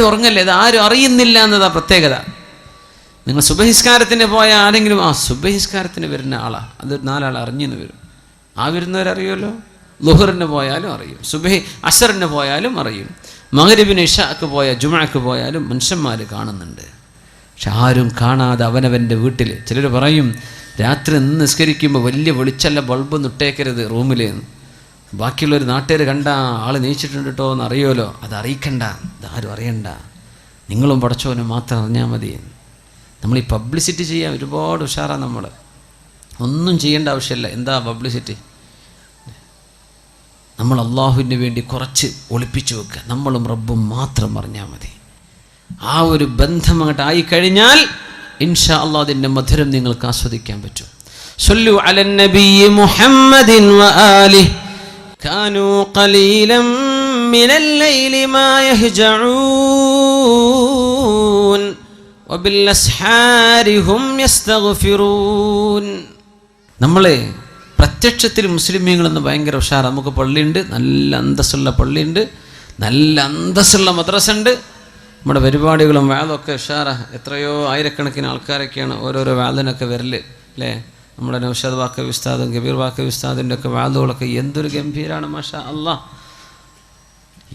ഉറങ്ങല്ലേ, ഇത് ആരും അറിയുന്നില്ല എന്നതാ പ്രത്യേകത. നിങ്ങൾ സുബഹിസ്കാരത്തിന് പോയ ആരെങ്കിലും സുബഹിസ്കാരത്തിന് വരുന്ന ആളാണ്, അത് 4 ആൾ അറിഞ്ഞെന്ന് വരും. വരുന്നവരറിയുമല്ലോ. ളുഹറിന് പോയാലും അറിയും, സുബഹി അസറിന് പോയാലും അറിയും, മഗ്രിബിന് ഇശാക്ക് പോയ ജുമുഅക്ക് പോയാലും മനുഷ്യന്മാർ കാണുന്നുണ്ട്. പക്ഷെ ആരും കാണാതെ അവനവൻ്റെ വീട്ടിൽ. ചിലർ പറയും രാത്രി നിസ്കരിക്കുമ്പോൾ വലിയ വെളിച്ചല്ല ബൾബ് നിട്ടേക്കരുത് റൂമിൽ. ബാക്കിയുള്ളൊരു നാട്ടുകാർ കണ്ട ആൾ നീച്ചിട്ടുണ്ട് കേട്ടോ എന്ന് അറിയുമല്ലോ. അത് അറിയിക്കണ്ട, ഇതാരും അറിയണ്ട, നിങ്ങളും പടച്ചോനും മാത്രം അറിഞ്ഞാൽ മതി. നമ്മൾ ഈ പബ്ലിസിറ്റി ചെയ്യാൻ ഒരുപാട് ഉഷാറാണ്. നമ്മൾ ഒന്നും ചെയ്യേണ്ട ആവശ്യമില്ല. എന്താ പബ്ലിസിറ്റി? നമ്മൾ അള്ളാഹുവിന് വേണ്ടി കുറച്ച് ഒളിപ്പിച്ചു വെക്കുക, നമ്മളും റബ്ബും മാത്രം അറിഞ്ഞാൽ മതി. ആ ഒരു ബന്ധം അങ്ങോട്ട് ആയിക്കഴിഞ്ഞാൽ ഇൻഷാ അല്ലാഹ് അതിൻ്റെ മധുരം നിങ്ങൾക്ക് ആസ്വദിക്കാൻ പറ്റും. സ്വല്ലു അലൻ നബിയ്യി മുഹമ്മദിൻ വആലിഹി കാനൂ ഖലീലൻ മിനൽ ലൈലി മാ യഹ്ജഊൻ വബിൽ അസ്ഹാരി ഹും യസ്തഗ്ഫിറൂൻ. നമ്മളെ പ്രത്യക്ഷത്തിൽ മുസ്ലിമീങ്ങളെന്ന് ഭയങ്കര ഉഷാർ. നമുക്ക് പള്ളിയുണ്ട്, നല്ല അന്തസ്സുള്ള പള്ളിയുണ്ട്, നല്ല അന്തസ്സുള്ള മദ്രസ ഉണ്ട്. നമ്മുടെ പരിപാടികളും വാദമൊക്കെ ഉഷാറ. എത്രയോ ആയിരക്കണക്കിന് ആൾക്കാരൊക്കെയാണ് ഓരോരോ വാദിനൊക്കെ വരല് അല്ലേ. നമ്മുടെ നൗഷാദ് വാക്കവി ഉസ്താദും കബീർ വാക്കവി ഉസ്താദിൻ്റെ ഒക്കെ വാദുകളൊക്കെ എന്തൊരു ഗംഭീരാണ്. മാഷാ അല്ലാഹ്,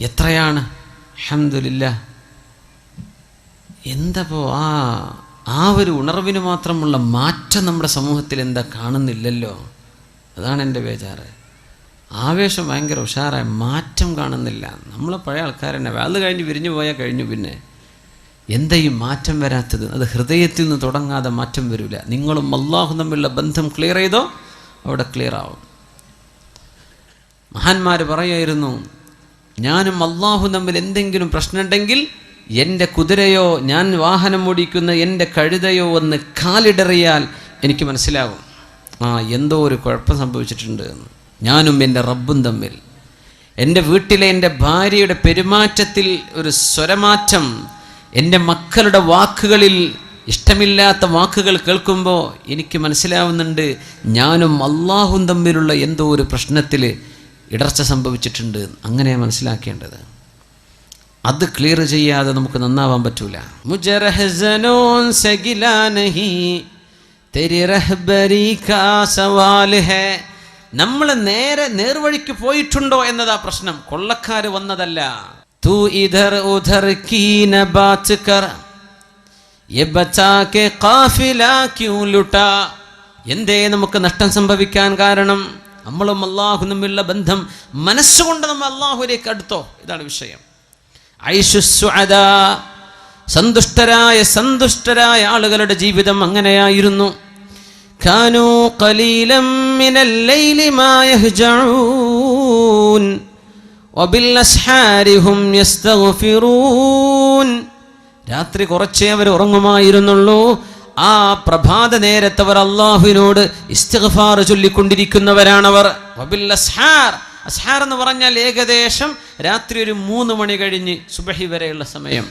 എത്രയാണ്. അൽഹംദുലില്ലാഹ്. എന്തപ്പോ ആ ഒരു ഉണർവിന് മാത്രമുള്ള മാറ്റം നമ്മുടെ സമൂഹത്തിൽ എന്താ കാണുന്നില്ലല്ലോ. അതാണ് എൻ്റെ ബേജാറ്. ആവേശം ഭയങ്കര ഉഷാറായ മാറ്റം കാണുന്നില്ല. നമ്മളെ പഴയ ആൾക്കാർ തന്നെ അത് കഴിഞ്ഞ് വിരിഞ്ഞു പോയാൽ കഴിഞ്ഞു. പിന്നെ എന്താ ഈ മാറ്റം വരാത്തത്? അത് ഹൃദയത്തിൽ നിന്ന് തുടങ്ങാതെ മാറ്റം വരില്ല. നിങ്ങളും അല്ലാഹും തമ്മിലുള്ള ബന്ധം ക്ലിയർ ചെയ്തോ അവിടെ ക്ലിയർ ആവും. മഹാന്മാർ പറയുമായിരുന്നു, ഞാനും അല്ലാഹും തമ്മിൽ എന്തെങ്കിലും പ്രശ്നമുണ്ടെങ്കിൽ എൻ്റെ കുതിരയോ ഞാൻ വാഹനം ഓടിക്കുന്ന എൻ്റെ കഴുതയോ ഒന്ന് കാലിടറിയാൽ എനിക്ക് മനസ്സിലാകും എന്തോ ഒരു കുഴപ്പം സംഭവിച്ചിട്ടുണ്ട് എന്ന്. ഞാനും എൻ്റെ റബ്ബും തമ്മിൽ, എൻ്റെ വീട്ടിലെ എൻ്റെ ഭാര്യയുടെ പെരുമാറ്റത്തിൽ ഒരു സ്വരമാറ്റം, എൻ്റെ മക്കളുടെ വാക്കുകളിൽ ഇഷ്ടമില്ലാത്ത വാക്കുകൾ കേൾക്കുമ്പോൾ എനിക്ക് മനസ്സിലാവുന്നുണ്ട് ഞാനും അല്ലാഹും തമ്മിലുള്ള എന്തോ ഒരു പ്രശ്നത്തിൽ ഇടർച്ച സംഭവിച്ചിട്ടുണ്ട്. അങ്ങനെ മനസ്സിലാക്കേണ്ടത്. അത് ക്ലിയർ ചെയ്യാതെ നമുക്ക് നന്നാവാൻ പറ്റൂല. മുജറഹ്സനോൻ സഗിലാ നഹി തെരി റഹ്ബരി കാ സവാൽ ഹേ. നമ്മൾ നേർവഴിക്ക് പോയിട്ടുണ്ടോ എന്നതാ പ്രശ്നം, കൊള്ളക്കാർ വന്നതല്ല. തൂ ഇധർ ഉധർ കീ ന ബാത് കർ യെ ബച്ചാ കെ ഖാഫിലാ ക്യൂ ലുട്ടാ. എന്തേ നമുക്ക് നഷ്ടം സംഭവിക്കാൻ കാരണം? നമ്മളും അല്ലാഹുവും തമ്മിലുള്ള ബന്ധം മനസ്സുകൊണ്ട് നമ്മൾ അല്ലാഹുവിലേക്ക് അടുത്തോ? ഇതാണ് വിഷയം. ഐഷു സുഅദാ, സന്തുഷ്ടരായ ആളുകളുടെ ജീവിതം അങ്ങനെയായിരുന്നു. കാനൂ ഖലീലൻ മിനൽ ലൈലി മാ യഹ്ജഊൻ വബിൽ അസ്ഹാരി ഹും യസ്തഗ്ഫിറൂൻ. രാത്രി കുറച്ചേ അവർ ഉറങ്ങുമായിരുന്നുള്ളൂ. ആ പ്രഭാത നേരത്തവർ അല്ലാഹുവിനോട് ഇസ്തിഗ്ഫാർ ചൊല്ലിക്കൊണ്ടിരിക്കുന്നവരാണവർ. വബിൽ അസ്ഹാർ, അസ്ഹാർ എന്ന് പറഞ്ഞാൽ ഏകദേശം രാത്രി ഒരു 3 മണി കഴിഞ്ഞ് സുബഹി വരെയുള്ള സമയം,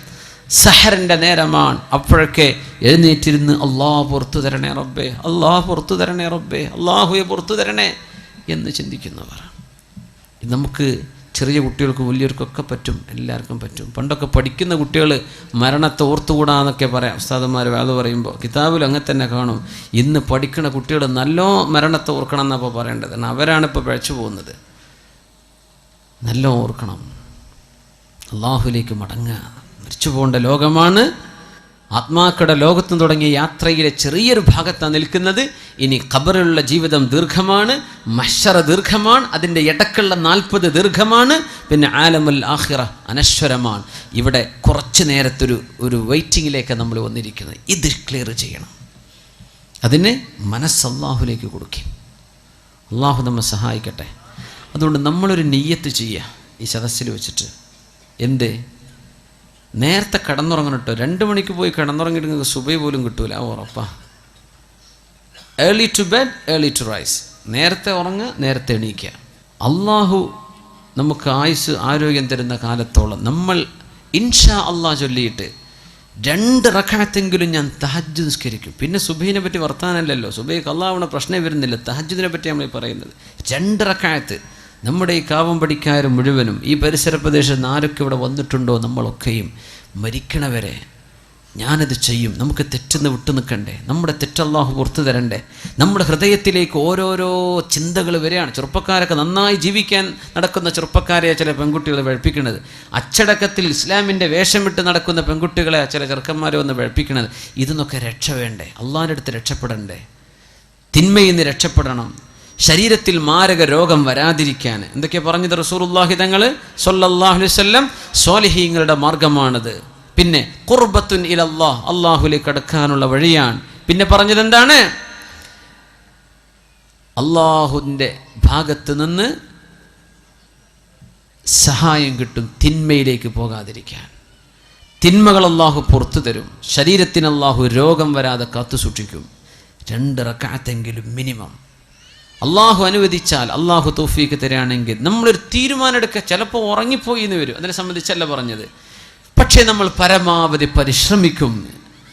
സഹറിൻ്റെ നേരമാണ്. അപ്പോഴൊക്കെ എഴുന്നേറ്റിരുന്ന് അല്ലാഹു പുറത്തു തരണേ റബ്ബേ, അല്ലാഹു പുറത്തു തരണേ റബ്ബേ, അല്ലാഹുവെ പുറത്തു തരണേ എന്ന് ചിന്തിക്കുന്നവർ. നമുക്ക് ചെറിയ കുട്ടികൾക്കും വലിയവർക്കൊക്കെ പറ്റും, എല്ലാവർക്കും പറ്റും. പണ്ടൊക്കെ പഠിക്കുന്ന കുട്ടികൾ മരണത്തെ ഓർത്തുകൂടാന്നൊക്കെ പറയാം ഉസ്താദന്മാർ അത് പറയുമ്പോൾ. കിതാബിൽ അങ്ങനെ തന്നെ കാണും. ഇന്ന് പഠിക്കുന്ന കുട്ടികൾ നല്ലോ മരണത്തെ ഓർക്കണം എന്നപ്പോൾ പറയേണ്ടത്. അവരാണിപ്പോൾ പിഴച്ചു പോകുന്നത്. നല്ല ഓർക്കണം, അല്ലാഹുവിലേക്ക് മടങ്ങുക. മരിച്ചു പോകേണ്ട ലോകമാണ്. ആത്മാക്കളുടെ ലോകത്തും തുടങ്ങിയ യാത്രയിലെ ചെറിയൊരു ഭാഗത്താണ് നിൽക്കുന്നത്. ഇനി ഖബറിലുള്ള ജീവിതം ദീർഘമാണ്, മഹ്ശറ ദീർഘമാണ്, അതിൻ്റെ ഇടക്കുള്ള 40 ദീർഘമാണ്, പിന്നെ ആലമുൽ ആഖിറ അനശ്വരമാണ്. ഇവിടെ കുറച്ച് നേരത്തൊരു വെയിറ്റിങ്ങിലേക്ക് നമ്മൾ വന്നിരിക്കുന്നത്. ഇത് ക്ലിയർ ചെയ്യണം. അതിന് മനസ്സ് അല്ലാഹുവിലേക്ക് കൊടുക്കും. അല്ലാഹു നമ്മെ സഹായിക്കട്ടെ. അതുകൊണ്ട് നമ്മളൊരു നിയ്യത്ത് ചെയ്യുക ഈ സദസ്സിൽ വെച്ചിട്ട്. എന്തേ? നേരത്തെ കിടന്നുറങ്ങണം കേട്ടോ. 2 മണിക്ക് പോയി കിടന്നുറങ്ങിയിട്ട് നിങ്ങൾക്ക് സുബഹി പോലും കിട്ടൂല, ഉറപ്പാ. Early to bed early to rise. നേരത്തെ ഉറങ്ങുക, നേരത്തെ എണീക്കുക. അള്ളാഹു നമുക്ക് ആയുസ് ആരോഗ്യം തരുന്ന കാലത്തോളം നമ്മൾ ഇൻഷാ അള്ളാഹ് ചൊല്ലിയിട്ട് 2 റക്അത്തെങ്കിലും ഞാൻ തഹജ്ജുദ് നിസ്കരിക്കും. പിന്നെ സുബഹിനെ പറ്റി വർത്താനല്ലല്ലോ, സുബഹിക്ക് അള്ളാഹുവിനെ പ്രശ്നം വരുന്നില്ല. തഹജ്ജുദിനെ പറ്റി നമ്മൾ പറയുന്നത് 2 റക്അത്ത്. നമ്മുടെ ഈ കാവം പഠിക്കാരും മുഴുവനും ഈ പരിസര പ്രദേശത്ത് ആരൊക്കെ ഇവിടെ വന്നിട്ടുണ്ടോ നമ്മളൊക്കെയും മരിക്കണവരെ ഞാനത് ചെയ്യും. നമുക്ക് തെറ്റെന്ന് വിട്ടു നിൽക്കണ്ടേ? നമ്മുടെ തെറ്റല്ലാഹു പുറത്തു തരണ്ടേ? നമ്മുടെ ഹൃദയത്തിലേക്ക് ഓരോരോ ചിന്തകൾ വരികയാണ്. ചെറുപ്പക്കാരൊക്കെ നന്നായി ജീവിക്കാൻ നടക്കുന്ന ചെറുപ്പക്കാരെ ചില പെൺകുട്ടികൾ വഴപ്പിക്കുന്നത്, അച്ചടക്കത്തിൽ ഇസ്ലാമിൻ്റെ വേഷം വിട്ട് നടക്കുന്ന പെൺകുട്ടികളെ ചില ചെറുക്കന്മാരെ വന്ന് വഴപ്പിക്കുന്നത്. ഇതിന്നൊക്കെ രക്ഷ വേണ്ടേ? അള്ളാഹിൻ്റെ അടുത്ത് രക്ഷപ്പെടണ്ടേ? തിന്മയിൽ നിന്ന് രക്ഷപ്പെടണം. ശരീരത്തിൽ മാരക രോഗം വരാതിരിക്കാൻ എന്തൊക്കെയാണ് പറഞ്ഞത് റസൂലുള്ളാഹി തങ്ങൾ സ്വല്ലല്ലാഹു അലൈഹി വസല്ലം? സ്വാലിഹീങ്ങളുടെ മാർഗമാണത്. പിന്നെ ഖുർബത്തുൻ ഇലല്ലാഹ്, അള്ളാഹുലേക്ക് അടുക്കാനുള്ള വഴിയാണ്. പിന്നെ പറഞ്ഞത് എന്താണ്? അള്ളാഹുവിൻ്റെ ഭാഗത്ത് നിന്ന് സഹായം കിട്ടും തിന്മയിലേക്ക് പോകാതിരിക്കാൻ. തിന്മകൾ അള്ളാഹു പുറത്തു തരും. ശരീരത്തിന് അള്ളാഹു രോഗം വരാതെ കാത്തു സൂക്ഷിക്കും. 2 റക്അത്തെങ്കിലും മിനിമം. അള്ളാഹു അനുവദിച്ചാൽ, അള്ളാഹു തൗഫീക്ക് തരികയാണെങ്കിൽ നമ്മളൊരു തീരുമാനം എടുക്കുക. ചിലപ്പോൾ ഉറങ്ങിപ്പോയി എന്ന് വരും, അതിനെ സംബന്ധിച്ചല്ല പറഞ്ഞത്. പക്ഷേ നമ്മൾ പരമാവധി പരിശ്രമിക്കും.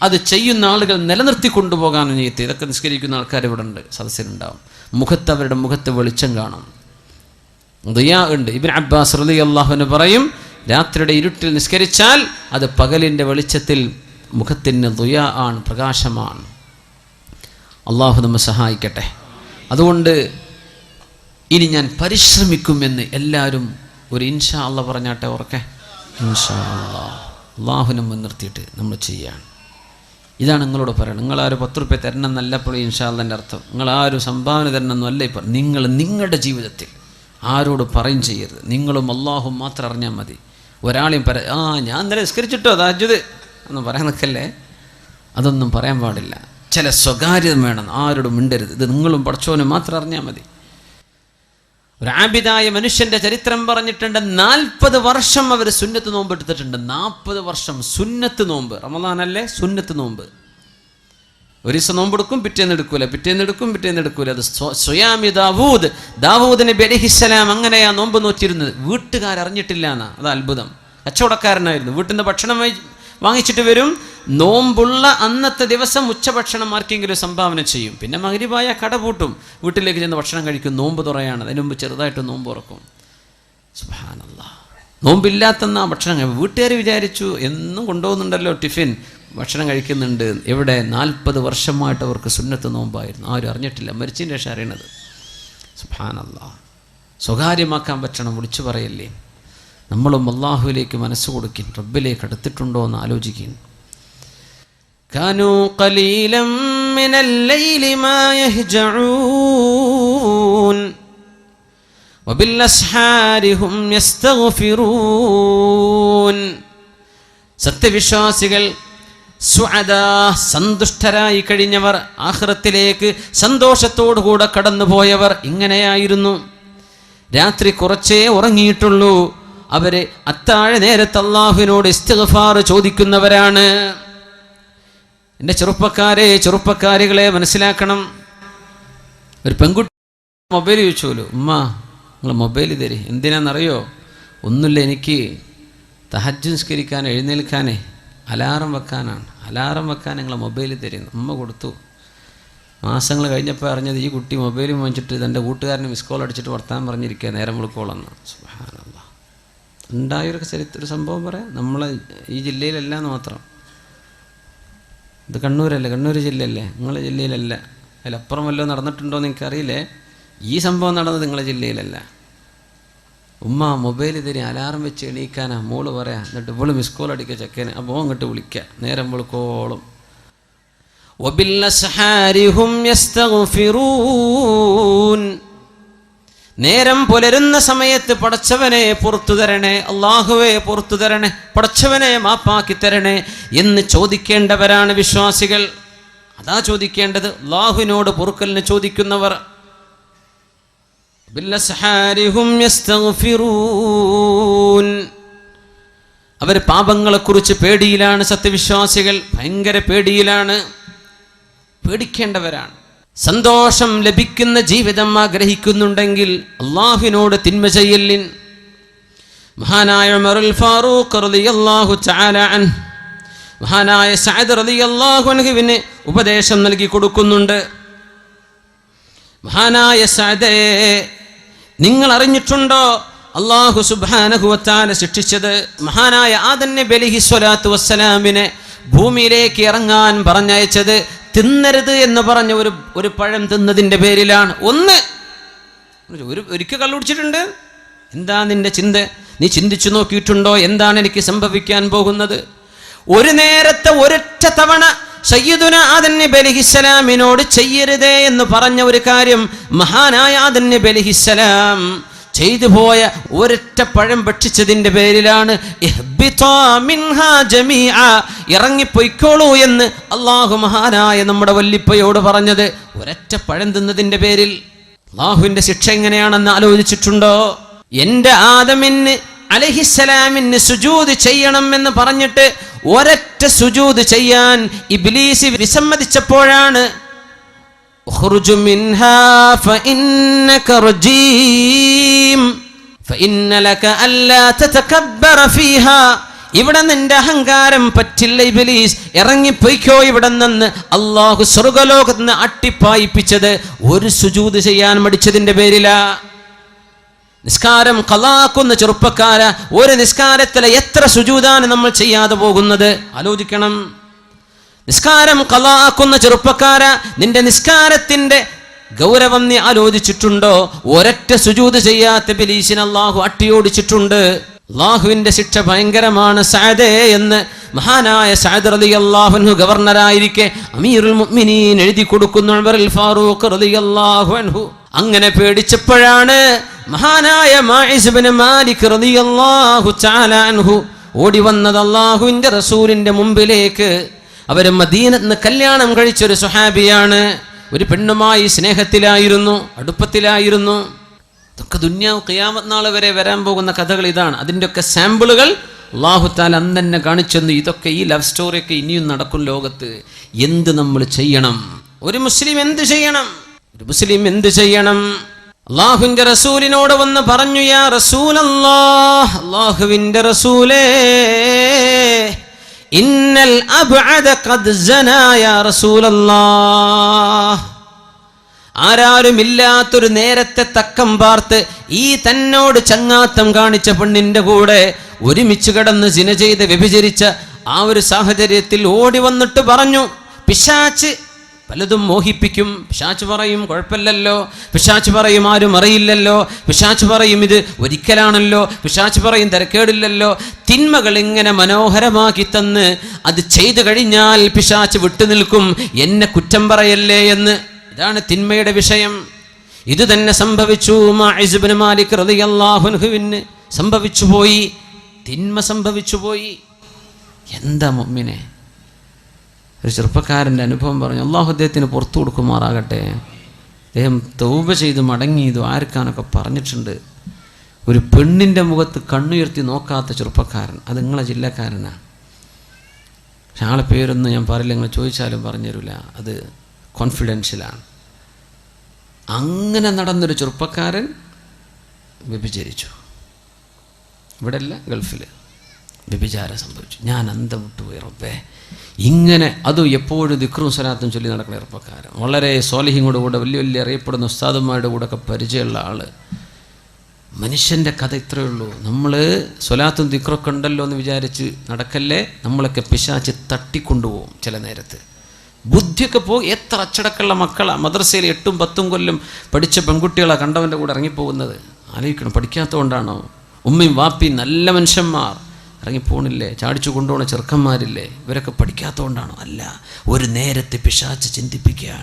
അത് ചെയ്യുന്ന ആളുകൾ നിലനിർത്തി കൊണ്ടുപോകാൻ നീയത്ത്. ഇതൊക്കെ നിസ്കരിക്കുന്ന ആൾക്കാർ ഇവിടെ ഉണ്ട്, സദസ്സിലുണ്ടാവും. അവരുടെ മുഖത്ത് വെളിച്ചം കാണും, ദുആ ഉണ്ട്. ഇബ്നു അബ്ബാസ് റളിയല്ലാഹു അൻഹു പറയും, രാത്രിയുടെ ഇരുട്ടിൽ നിസ്കരിച്ചാൽ അത് പകലിൻ്റെ വെളിച്ചത്തിൽ മുഖത്തിന് ദുആ ആണ്, പ്രകാശമാണ്. അള്ളാഹു നമ്മെ സഹായിക്കട്ടെ. അതുകൊണ്ട് ഇനി ഞാൻ പരിശ്രമിക്കുമെന്ന് എല്ലാവരും ഒരു ഇൻഷാ അല്ലാഹ് പറഞ്ഞാട്ടെ, ഉറക്കെ ഇൻഷാ അല്ലാഹ്. അള്ളാഹുവിനെ മുൻനിർത്തിയിട്ട് നമ്മൾ ചെയ്യാണ്. ഇതാണ് നിങ്ങളോട് പറയണം. നിങ്ങളാരും 10 രൂപ തരണം എന്നല്ല ഇപ്പോൾ ഇൻഷാ അല്ലാഹിൻ്റെ അർത്ഥം. നിങ്ങളാരും സംഭാവന തരണം എന്നല്ല ഇപ്പോൾ. നിങ്ങൾ നിങ്ങളുടെ ജീവിതത്തിൽ ആരോട് പറയും ചെയ്യരുത്. നിങ്ങളും അള്ളാഹും മാത്രം അറിഞ്ഞാൽ മതി. ഒരാളെയും ഞാൻ ഇന്നലെ നിസ്കരിച്ചിട്ടോ തഹജ്ജുദ് ഒന്നും പറയാൻ നിൽക്കല്ലേ. അതൊന്നും പറയാൻ പാടില്ല. ചില സ്വകാര്യത വേണം, ആരോടും മിണ്ടരുത്. ഇത് നിങ്ങളും പടച്ചോനും മാത്രം അറിഞ്ഞാൽ മതി. ഒരു ആബിദായ മനുഷ്യൻ്റെ ചരിത്രം പറഞ്ഞിട്ടുണ്ട്. 40 വർഷം അവർ സുന്നത്ത് നോമ്പ് എടുത്തിട്ടുണ്ട്. 40 വർഷം സുന്നത്ത് നോമ്പ്. റമളാനല്ലേ സുന്നത്ത് നോമ്പ്. ഒരു ദിവസം നോമ്പെടുക്കും, പിറ്റേന്ന് എടുക്കൂല, പിറ്റേന്ന് എടുക്കൂല. അത് സ്വയാമി ദാവൂദ് നബി അലൈഹിസ്സലാം അങ്ങനെയാ നോമ്പ് നോറ്റിരുന്നത്. വീട്ടുകാരറിഞ്ഞിട്ടില്ല എന്നാ. അത് അത്ഭുതം. കച്ചവടക്കാരനായിരുന്നു. വീട്ടിൽ നിന്ന് ഭക്ഷണം വാങ്ങിച്ചിട്ട് വരും. നോമ്പുള്ള അന്നത്തെ ദിവസം ഉച്ചഭക്ഷണം ആർക്കെങ്കിലും സംഭാവന ചെയ്യും. പിന്നെ മഗ്രിബായ കട പൂട്ടും, വീട്ടിലേക്ക് ചെന്ന് ഭക്ഷണം കഴിക്കും. നോമ്പ് തുറയാണ്. അതിന് മുമ്പ് ചെറുതായിട്ട് നോമ്പ് തുറക്കും. സുബ്ഹാനല്ലാഹ്. നോമ്പില്ലാത്തെന്നാ ഭക്ഷണം. വീട്ടുകാർ വിചാരിച്ചു എന്നും കൊണ്ടുപോകുന്നുണ്ടല്ലോ ടിഫിൻ, ഭക്ഷണം കഴിക്കുന്നുണ്ട്. എവിടെ? 40 വർഷമായിട്ട് അവർക്ക് സുന്നത്ത് നോമ്പായിരുന്നു. ആരും അറിഞ്ഞിട്ടില്ല. മരിച്ചതിന് ശേഷം അറിയണത്. സുബ്ഹാനല്ലാഹ്. സ്വകാര്യമാക്കാൻ പറ്റണം, വിളിച്ചു പറയല്ലേ. നമ്മളും അല്ലാഹുവിലേക്ക് മനസ്സ് കൊടുക്കിൻ, റബ്ബിലേക്ക് അടുത്തിട്ടുണ്ടോ എന്ന് ആലോചിക്കും. كانوا قليلا من الليل ما يهجعون وبالأسحار هم يستغفرون. സത്യവിശ്വാസികൾ സുഅദാ, സന്തുഷ്ടരായി കഴിഞ്ഞവർ, ആഖിറത്തിലേക്ക് സന്തോഷത്തോടുകൂടെ കടന്നുപോയവർ ഇങ്ങനെയായിരുന്നു. രാത്രി കുറച്ചേ ഉറങ്ങിയിട്ടുള്ളൂ. അവര് അത്താഴ നേരത്ത് അല്ലാഹുവിനോട് ഇസ്തിഗ്ഫാർ ചോദിക്കുന്നവരാണ്. എൻ്റെ ചെറുപ്പക്കാരികളെ മനസ്സിലാക്കണം. ഒരു പെൺകുട്ടി മൊബൈൽ ചോദിച്ചോലു, ഉമ്മ നിങ്ങൾ മൊബൈൽ തരി. എന്തിനാണെന്നറിയോ? ഒന്നുമില്ല, എനിക്ക് തഹജ്ജുദ് നിസ്കരിക്കാൻ എഴുന്നേൽക്കാനേ അലാറം വെക്കാനാണ്. അലാറം വെക്കാൻ നിങ്ങൾ മൊബൈൽ തരുന്നു. ഉമ്മ കൊടുത്തു. മാസങ്ങൾ കഴിഞ്ഞപ്പോൾ അറിഞ്ഞത് ഈ കുട്ടി മൊബൈൽ വാങ്ങിച്ചിട്ട് തൻ്റെ കൂട്ടുകാരന് മിസ് കോൾ അടിച്ചിട്ട് വർത്താൻ പറഞ്ഞിരിക്കുക നേരം വിളിക്കോളെന്ന്. സുബ്ഹാനല്ലാഹ്. ഉണ്ടായൊരു ഒരു സംഭവം പറയാം. നമ്മളെ ഈ ജില്ലയിലല്ല എന്ന് മാത്രം. ഇത് കണ്ണൂരല്ലേ, കണ്ണൂർ ജില്ലയല്ലേ, നിങ്ങളെ ജില്ലയിലല്ല. അതിലപ്പുറം വല്ലതും നടന്നിട്ടുണ്ടോ എന്ന് എനിക്കറിയില്ലേ. ഈ സംഭവം നടന്നത് നിങ്ങളെ ജില്ലയിലല്ല. ഉമ്മ മൊബൈൽ തരി, അലാറം വെച്ച് എണീക്കാനാ മോള് പറയാം. എന്നിട്ട് ഇവള് മിസ് കോൾ അടിക്കുക ചെക്കന്. അപ്പോൾ അങ്ങോട്ട് വിളിക്കുക നേരം വിളിക്കോളും. നേരം പുലരുന്ന സമയത്ത് പടച്ചവനെ പുറത്തു തരണേ, അള്ളാഹുവെ പുറത്തു തരണേ, പടച്ചവനെ മാപ്പാക്കി തരണേ എന്ന് ചോദിക്കേണ്ടവരാണ് വിശ്വാസികൾ. അതാ ചോദിക്കേണ്ടത്. അള്ളാഹുവിനോട് പൊറുക്കലിന് ചോദിക്കുന്നവർ. അവർ പാപങ്ങളെക്കുറിച്ച് പേടിയിലാണ്. സത്യവിശ്വാസികൾ ഭയങ്കര പേടിയിലാണ്, പേടിക്കേണ്ടവരാണ്. സന്തോഷം ലഭിക്കുന്ന ജീവിതം ആഗ്രഹിക്കുന്നുണ്ടെങ്കിൽ അള്ളാഹുവിനോട് തിന്മ ചെയ്യലിൻ. മഹാനായ ഉമറുൽ ഫാറൂഖ് റളിയല്ലാഹു തആല അൻഹു മഹാനായ സഅദ് റളിയല്ലാഹു അൻഹുവിന് ഉപദേശം നൽകി കൊടുക്കുന്നുണ്ട്. മഹാനായ സഅദേ, നിങ്ങൾ അറിഞ്ഞിട്ടുണ്ടോ അല്ലാഹു സുബ്ഹാനഹു വ തആല ശിക്ഷിച്ചത് മഹാനായ ആദം നബി അലൈഹി സ്വലാത്തു വസ്സലാമിനെ ഭൂമിയിലേക്ക് ഇറങ്ങാൻ പറഞ്ഞയച്ചത് തിന്നരുത് എന്ന് പറഞ്ഞ ഒരു പഴം തിന്നതിൻ്റെ പേരിലാണ്. ഒരിക്കൽ കള്ളുടിച്ചിട്ടുണ്ട്. എന്താ നിന്റെ ചിന്ത? നീ ചിന്തിച്ചു നോക്കിയിട്ടുണ്ടോ എന്താണ് എനിക്ക് സംഭവിക്കാൻ പോകുന്നത്? ഒരു നേരത്തെ ഒരൊറ്റ തവണ സയ്യിദുന ആദം നബി അലൈഹിസ്സലാമിനോട് ചെയ്യരുതേ എന്ന് പറഞ്ഞ ഒരു കാര്യം മഹാനായ ആദം നബി അലൈഹിസ്സലാം ചെയ്തു പോയ ഒരൊറ്റ പഴം ഭക്ഷിച്ചതിൻ്റെ പേരിലാണ് ഇറങ്ങിപ്പോയിക്കോളൂ എന്ന് അള്ളാഹു മഹാനായ നമ്മുടെ വല്ലിപ്പയോട് പറഞ്ഞത്. ഒരൊറ്റ പഴം തിന്നതിൻ്റെ പേരിൽ അള്ളാഹുവിൻ്റെ ശിക്ഷ എങ്ങനെയാണെന്ന് ആലോചിച്ചിട്ടുണ്ടോ? എൻ്റെ ആദമിന് അലൈഹിസ്സലാമിന് സുജൂദ് ചെയ്യണം എന്ന് പറഞ്ഞിട്ട് ഒരൊറ്റ സുജൂദ് ചെയ്യാൻ ഇബ്ലീസ് വിസമ്മതിച്ചപ്പോഴാണ് ഉഖ്റുജ് മിൻഹാ ഫഇന്നക റജീം ഫഇന്ന ലക അല്ലാ തതകബ്ബറ ഫീഹാ, ഇവിടെ നിന്റെ അഹങ്കാരം പറ്റില്ല ഇബ്ലീസ്, ഇറങ്ങിപ്പോയിക്കോ ഇവിടെ നിന്ന്. അള്ളാഹു സ്വർഗ്ഗലോകത്ത് നിന്ന് അട്ടിപ്പായിപ്പിച്ചത് ഒരു സുജൂദ് ചെയ്യാൻ മടിച്ചതിൻ്റെ പേരിലാ. നിസ്കാരം ഖളാക്കുന്ന ചെറുപ്പക്കാര, ഒരു നിസ്കാരത്തിലെ എത്ര സുജൂദാണ് നമ്മൾ ചെയ്യാതെ പോകുന്നത്? ആലോചിക്കണം. നിസ്കാരം ഖളാക്കുന്ന ചെറുപ്പക്കാര, നിന്റെ നിസ്കാരത്തിന്റെ ഗൗരവം നീ ആലോചിച്ചിട്ടുണ്ടോ? ഒരൊറ്റ സുജൂദ് ചെയ്യാത്ത ഇബ്ലീസിനെ അല്ലാഹു അട്ടിയോടിച്ചിട്ടുണ്ട്. അല്ലാഹുവിന്റെ ശിക്ഷ ഭയങ്കരമാണ് സഅദേ എന്ന് മഹാനായ സഅദ് റളിയല്ലാഹു അൻഹു ഗവർണറായിരിക്കെ അമീറുൽ മുഅ്മിനീൻ എഴുതി കൊടുക്കുന്നു ഉമറുൽ ഫാറൂഖ് റളിയല്ലാഹു അൻഹു. അങ്ങനെ പേടിച്ചപ്പോഴാണ് മഹാനായ മാഇസ് ഇബ്നു മാലിക് റളിയല്ലാഹു തആല അൻഹു ഓടി വന്നത് അല്ലാഹുവിന്റെ റസൂലിന്റെ മുമ്പിലേക്ക്. അവര് മദീനത്ത് നിന്ന് കല്യാണം കഴിച്ചൊരു സ്വഹാബിയാണ്. ഒരു പെണ്ണുമായി സ്നേഹത്തിലായിരുന്നു, അടുപ്പത്തിലായിരുന്നു. ഇതൊക്കെ ദുനിയാവ് ഖിയാമത്ത് നാൾ വരെ വരാൻ പോകുന്ന കഥകൾ ഇതാണ്. അതിൻ്റെയൊക്കെ സാമ്പിളുകൾ അല്ലാഹു തആല അന്ന് തന്നെ കാണിച്ചെന്ന്. ഇതൊക്കെ ഈ ലവ് സ്റ്റോറിയൊക്കെ ഇനിയും നടക്കും ലോകത്ത്. എന്ത് നമ്മൾ ചെയ്യണം? ഒരു മുസ്ലിം എന്ത് ചെയ്യണം? ഒരു മുസ്ലിം എന്ത് ചെയ്യണം? അല്ലാഹുവിന്റെ റസൂലിനോട് വന്ന് പറഞ്ഞു, യാ റസൂലല്ലാഹ്, അല്ലാഹുവിന്റെ റസൂലേ, ഇന്നൽ അബ്അദ ഖദ് സനാ യാ റസൂലല്ലാഹ്. ആരാരുമില്ലാത്തൊരു നേരത്തെ തക്കം പാർത്ത് ഈ തന്നോട് ചങ്ങാത്തം കാണിച്ച പെണ്ണിന്റെ കൂടെ ഒരുമിച്ച് കിടന്ന് സിന ചെയ്ത് വ്യഭിചരിച്ച ആ ഒരു സാഹചര്യത്തിൽ ഓടി വന്നിട്ട് പറഞ്ഞു, പിശാച് പലതും മോഹിപ്പിക്കും. പിശാച് പറയും കുഴപ്പമില്ലല്ലോ, പിശാച് പറയും ആരും അറിയില്ലല്ലോ, പിശാച് പറയും ഇത് ഒരിക്കലാണല്ലോ, പിശാച് പറയും തിരക്കേടില്ലല്ലോ. തിന്മകൾ ഇങ്ങനെ മനോഹരമാക്കി തന്ന് അത് ചെയ്തു കഴിഞ്ഞാൽ പിശാച് വിട്ടുനിൽക്കും, എന്നെ കുറ്റം പറയല്ലേ എന്ന്. ഇതാണ് തിന്മയുടെ വിഷയം. ഇത് തന്നെ സംഭവിച്ചു മാഇസ് ഇബ്നു മാലിക് റളിയല്ലാഹു അൻഹുവിന് സംഭവിച്ചു പോയി. തിന്മ സംഭവിച്ചു പോയി. എന്താ മുഅ്മിനെ? ഒരു ചെറുപ്പക്കാരൻ്റെ അനുഭവം പറഞ്ഞു. അള്ളാഹു അദ്ദേഹത്തിന് പുറത്തു കൊടുക്കുമാറാകട്ടെ. അദ്ദേഹം തൗബ ചെയ്ത് മടങ്ങി ദ്വാരക്കാനൊക്കെ പറഞ്ഞിട്ടുണ്ട്. ഒരു പെണ്ണിൻ്റെ മുഖത്ത് കണ്ണുയർത്തി നോക്കാത്ത ചെറുപ്പക്കാരൻ, അത് നിങ്ങളെ ജില്ലക്കാരനാണ്. പക്ഷെ ആളെ പേരൊന്നും ഞാൻ പറയില്ല, നിങ്ങൾ ചോദിച്ചാലും പറഞ്ഞുതരില്ല, അത് കോൺഫിഡൻഷ്യലാണ്. അങ്ങനെ നടന്നൊരു ചെറുപ്പക്കാരൻ വ്യഭിചരിച്ചു. ഇവിടെ അല്ല, ഗൾഫിൽ വ്യഭിചാരം സംഭവിച്ചു. ഞാൻ അന്തം വിട്ടുപോയി റബ്ബേ. ഇങ്ങനെ അതും എപ്പോഴും ദിക്റും സ്വലാത്തും ചൊല്ലി നടക്കുന്ന ചെറുപ്പക്കാരൻ, വളരെ സ്വാലിഹിങ്ങളുടെ കൂടെ വലിയ വലിയ അറിയപ്പെടുന്ന ഉസ്താദുമാരുടെ കൂടെ ഒക്കെ പരിചയമുള്ള ആൾ. മനുഷ്യൻ്റെ കഥ ഇത്രയേ ഉള്ളൂ. നമ്മൾ സ്വലാത്തും ദിക്റൊക്കെ ഉണ്ടല്ലോ എന്ന് വിചാരിച്ച് നടക്കല്ലേ. നമ്മളൊക്കെ പിശാച് തട്ടിക്കൊണ്ടുപോകും ചില നേരത്ത്. ബുദ്ധിയൊക്കെ പോകും. എത്ര അച്ചടക്കമുള്ള മക്കളാണ് മദ്രസയിൽ 8ഉം 10ഉം കൊല്ലം പഠിച്ച പെൺകുട്ടികളാണ് കണ്ടവൻ്റെ കൂടെ ഇറങ്ങിപ്പോകുന്നത്. ആലോചിക്കണം, പഠിക്കാത്തതുകൊണ്ടാണോ? ഉമ്മയും വാപ്പിയും നല്ല മനുഷ്യന്മാർ ഇറങ്ങിപ്പോണില്ലേ? ചാടിച്ചു കൊണ്ടുപോകുന്ന ചെറുക്കന്മാരില്ലേ? ഇവരൊക്കെ പഠിക്കാത്തതുകൊണ്ടാണോ? അല്ല, ഒരു നേരത്തെ പിശാച് ചിന്തിപ്പിക്കുകയാണ്.